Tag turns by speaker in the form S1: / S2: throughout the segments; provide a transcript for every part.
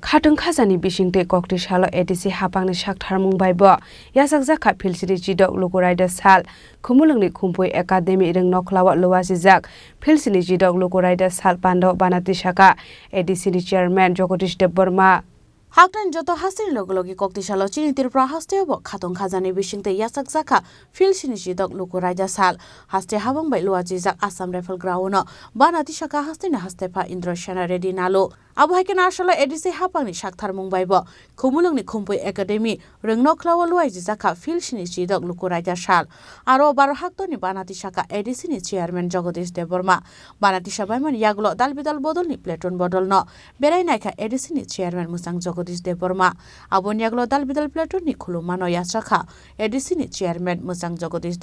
S1: Khatang khazani bishingte kokti shalo ADC Haphang ni shakthar mungbai bo yasak zakha philsiri jidok Luku Raida sal khumulungni khumpui academy reng nokhlawa lowasi jak philsini jidok Luku Raida sal Pandao Bana Tisakha ADC ni chairman Jagadish Haphang joto hastin logologi kokti shalo Chini Tripura haste bo khatong khazani bishingte yasak zakha philsini jidok Luku Raida sal haste Haphang bai luaji jak Assam Rifle Ground Bana Tisakha haste na haste pha Indroshana ready nalo Abhai Nashalo ADC Haphang ni shakthar mungbai bo khumulungni khumpui academy rengno klawa luai jaka philsini jidok Luku Raida sal aro baro hakto ni Bana Tisakha ADC ni chairman Jagadish Bana Tisakha man yaglo dalbidal bodol ni platoon bodol no berai naika ADC ni chairman musang Jagadish abon yaglo dalbidal platoon ni khulumano yasakha ADC ni chairman musang Jagadish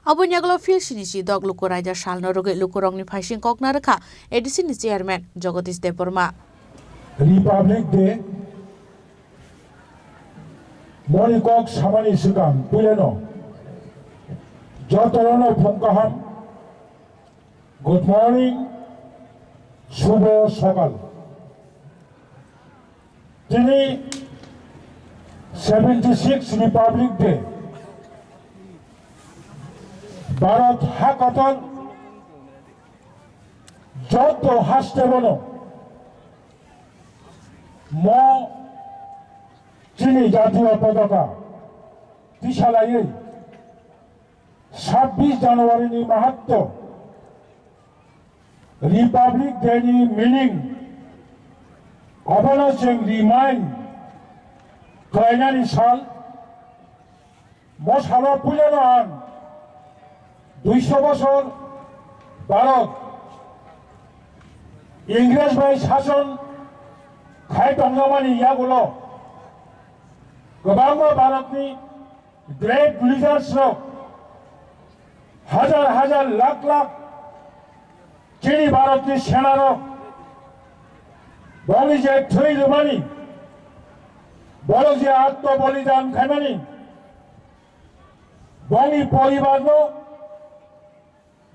S1: Abonyaglo philsini jidok Luku Raida sal no roge Lukurong ni phaising kokna rakha ADC ni chairman Jagadish
S2: Republic Day Monikok Samani Sugam Puleno Jotorono Pongkaham Good morning Subo Sokal Chini 76 Republic Day Bharat Hakaton Joto Hastebono Mo Chini Jatiya Padaka Tishalai 26 January ni Mahatto Republic Day ni meaning acknowledging remind Khlaijak sal Mosalo Pulanan 200 বছর ভারত ইংরেজ by শাসন খাই টংগামানি ইয়াগুলো गोबां भारतनि great lidars हाजार हाजार लाख लाख चिनी भारतनि सेना बंनि जे थै लुमानि बड़ जे आत्म बलिदान खाइमानि बंनि परिवारनो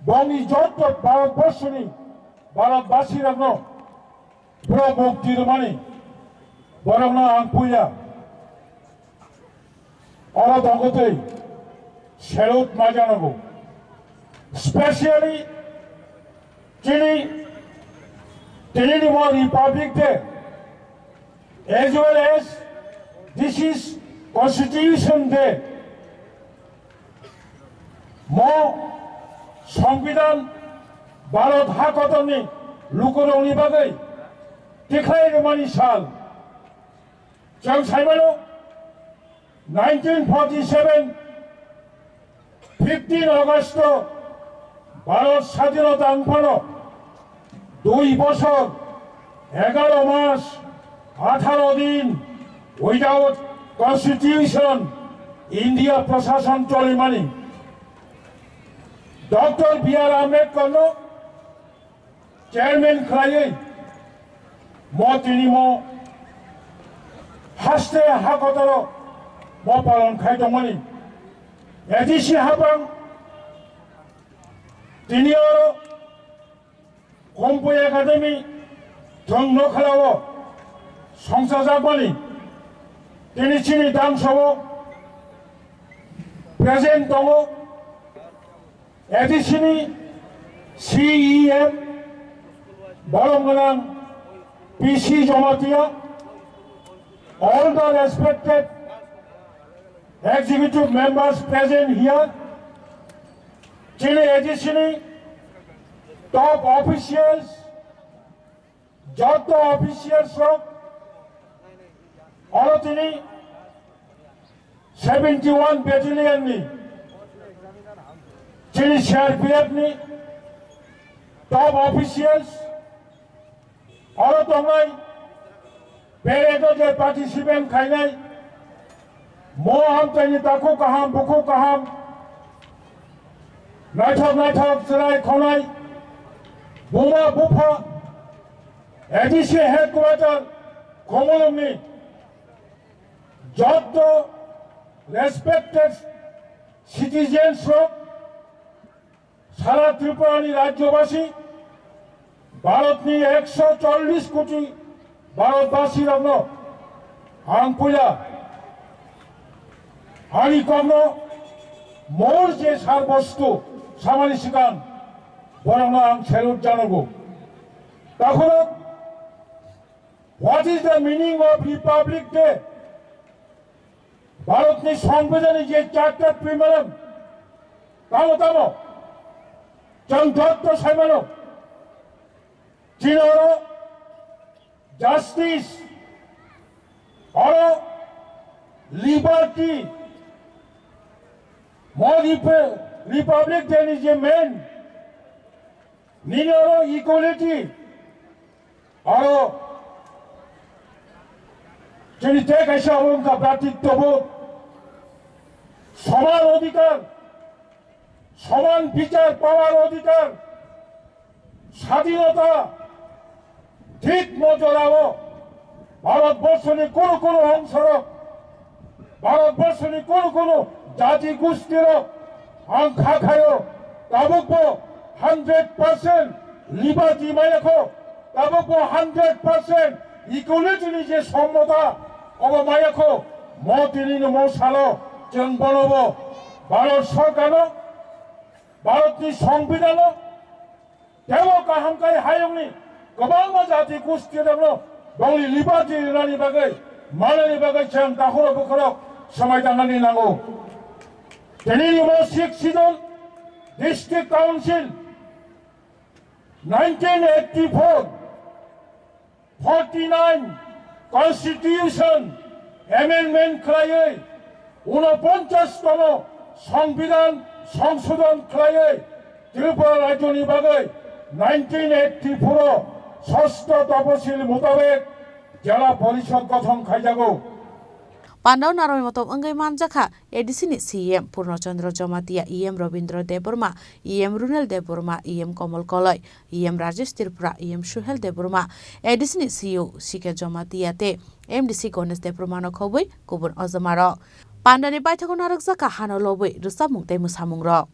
S2: बंनि जत भारतवर्षनि भारतवासीरनो पुरो मुक्ति लुमानि बरंनो आं पुया All Dangote, Sherut Majanago, especially Chini, Republic Day, as well as this is Constitution Day. More Sambidan, Bharat Hakotoni, Lukurong Bagay, declare the money shall. Chang Saimano. 1947 15 August Bharat স্বাধীনতা আনফানো 2 বছর 11 মাস 18 দিন উইদাউট কনস্টিটিউশন ইন্ডিয়া প্রশাসন চলিমানি doctor B.R.. Ambedkar chairman খাইয়ে মতিনিমো হাসতে হাকতর Mopalon Kaitomani ADC Haphang Tinioro Kompoi Academy Tong Nokhalawo Songsajabani Tini Chini Damsowo Present Tongo ADC ni CEM Bolonganang PC Jomatia all the respected executive members present here, Chini ADC top officials, Joto officials, और तिनी 71 battalion नि Chini CRPF ni top officials और तंगाई Pareto जे participant खाइनाई मोहम तैनी ताकू कहाम बुकू कहाम नाइथक सराय खौनाई बुमा बुफा ADC headquarter खोमलुमनि जत respected सिटीजेन्स सारा त्रिपुरानी राज्यवासी भारतनी 140 कोटी भारतवासी रंग हांगपुया हानि कमनो मोर जे सार बस्तु सामानि सिगां बरंनो आं सेलुट जानांगौ तखनो what is the meaning of Republic day भारतनी संविधानी जे चार्टर प्रिमियम तामो जों डक्टर साइमानो जिनो जस्टिस और लिबर्टी रिपब्लिक डे नि जे मेन निनो इक्वालिटी और जिनि टेक ऐसा उनका भ्रातृत्वबोध समान अधिकार समान विचार पाওয়ার অধিকার স্বাধীনতা ঠিক মজরাও ভারতবর্ষের কোন অংশর ভারতবর্ষের কোন জাতি গোষ্ঠীর আংখা খায়ো তাবুকো 100% লিবার্টি মায়াখো তাবুকো 100% ইকুয়ালিটি যে সমতা অবমায়াখো মতিনি মশালো जों बनबो भारत सरकार भारतनि संविधान देव गाहामखाय हायुंनि गोबां जाति गोष्ठी दङ गावनि लिबार्टि होनायनि बागै मालायनि बागै जों दाखर बोखराव समायदांनानै नांगौ दिनैनि 6 सिजन डिस्ट्रिक्ट काउन्सिल 1984 49 कन्स्टिट्यूशन एमेंडमेंट खालायै 49तम संविधान संशोधन खालायै त्रिपुरा राज्यनि बागै 1984 षष्ठ तपसिल मुताबिक जिला परिषद गठन खायजागौ
S1: Pandao naroy motom angay manjaka ADC ni CM Purnochandra Jomatia EM Robindra Deburma EM Runel Deburma EM Komal Koloi EM Rajesh Tripura EM Shuhel Deburma ADC ni CEO Sike Jomatia te MDC Gones Deburma no khoboi kubun ozamaro Pandani baithako narakjaka hano loboi rusapmung te musamung ro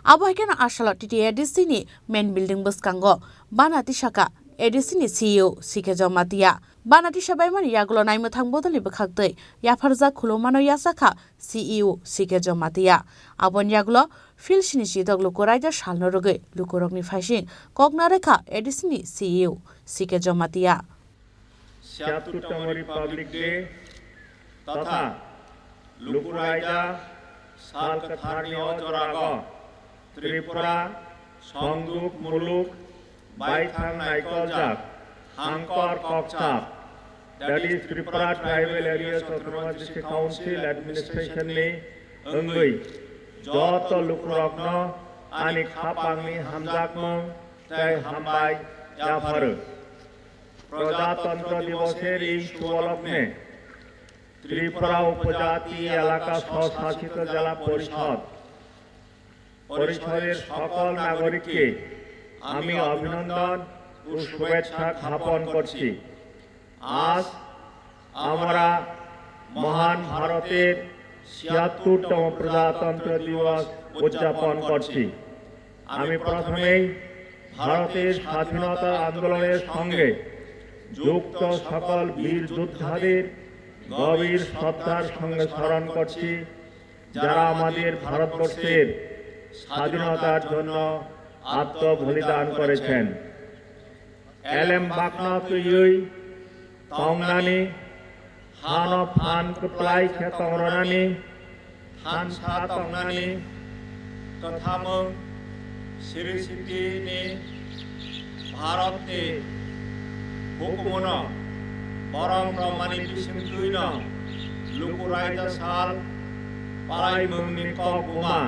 S1: abo hekena ashala TT ADC ni main building buskango Bana Tisakha ADC ni CEO Sike Jomatia Bana Tisabaiman yagulo naimo thangbodoni bkhaktai yafarja khulomano yasakha CEO Sike Jomatia abon yagulo filsini jidok Luku Raida salno rogai Luku rokni phaisin kokna rekha ADC ni CEO Sike Jomatia
S3: 76तम republic day तथा लुकु राइडा साल कथारनि अजराग त्रिपुरा संगुक मुलुक बाइथां नायकलजाक हांकर कक्साप that is Tripura tribal areas autonomous district council administration ni angui jot lukurokno ani khapangni hamjakmong tai hambai jafar প্রজাতন্ত্র দিবসের এই শুভলগ্নে ত্রিপুরা উপজাতি এলাকা স্বশাসিত জেলা পরিষদের সকল নাগরিককে আমি অভিনন্দন ও শুভেচ্ছা জ্ঞাপন করছি আজ আমরা মহান ভারতের ৭৬তম প্রজাতন্ত্র দিবস উদযাপন করছি আমি প্রথমেই ভারতের স্বাধীনতা আন্দোলনের সঙ্গে যুক্ত সকল বীর যোদ্ধাদের গভীর শ্রদ্ধার সঙ্গে স্মরণ করছি যারা আমাদের ভারতবর্ষের স্বাধীনতার জন্য আত্মবলিদান করেছেন এলএম বাকনা তুই তংনানি হান ফান কপ্লাই খেতংরানি হান সা তংনানি তথামং শ্রীসিদ্ধিনি भारतनि हुकुमनो Khorang pramani bising tuino Luku Raida sal palai mungni kok guma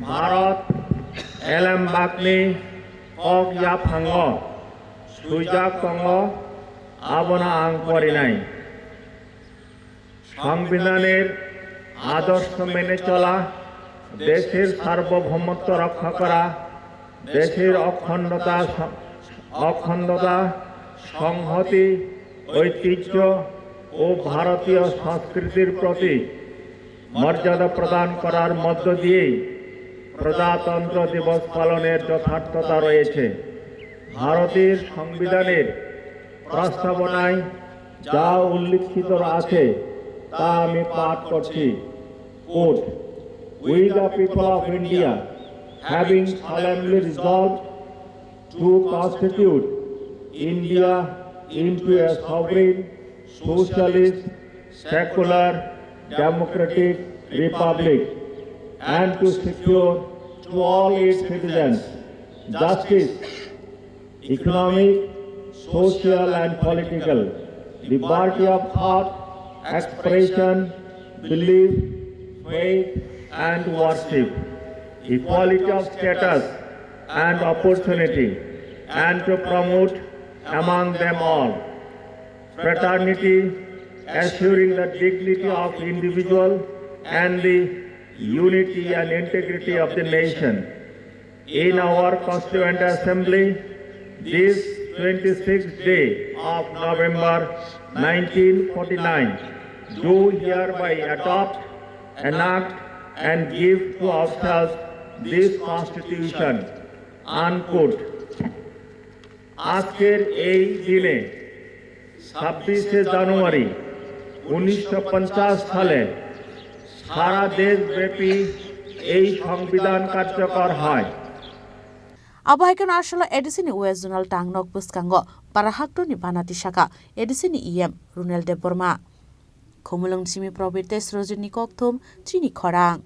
S3: Bharat elem bakni kok Haphang Khlaijak kongo abona ang korinai সংবিধানের আদর্শ মেনে চলা দেশের সার্বভৌমত্ব রক্ষা করা দেশের অখণ্ডতা সংহতি ঐতিহ্য ও ভারতীয় সংস্কৃতির প্রতি মর্যাদা প্রদান করার মধ্য দিয়ে প্রজাতন্ত্র দিবস পালনের যথার্থতা রয়েছে ভারতের সংবিধানের প্রস্তাবনায় যা উল্লিখিত আছে তা আমি পাঠ করছি coat We the people of India having solemnly resolved to constitute India into a sovereign socialist secular democratic republic and to secure to all its citizens justice economic social and political liberty of thought expression, belief, faith, and worship, equality of status and opportunity, and to promote among them all fraternity, assuring the dignity of individual and the unity and integrity of the nation. In our Constituent Assembly, this 26th day of November 1949, do hereby adopt, enact, and give to ourselves this Constitution. Unquote. আজকের এই দিনে 26শে জানুয়ারি 1950 সালে সারা দেশব্যাপী এই সংবিধান কার্যকর হয়
S4: Abaikan Arshala ADC ni West Zonal Tangnok Puskango Parahakto ni Bana Tisakha ADC ni EM Runel de Burma Khomulung Chimi Probites Rojini Kokthum Chini Khorang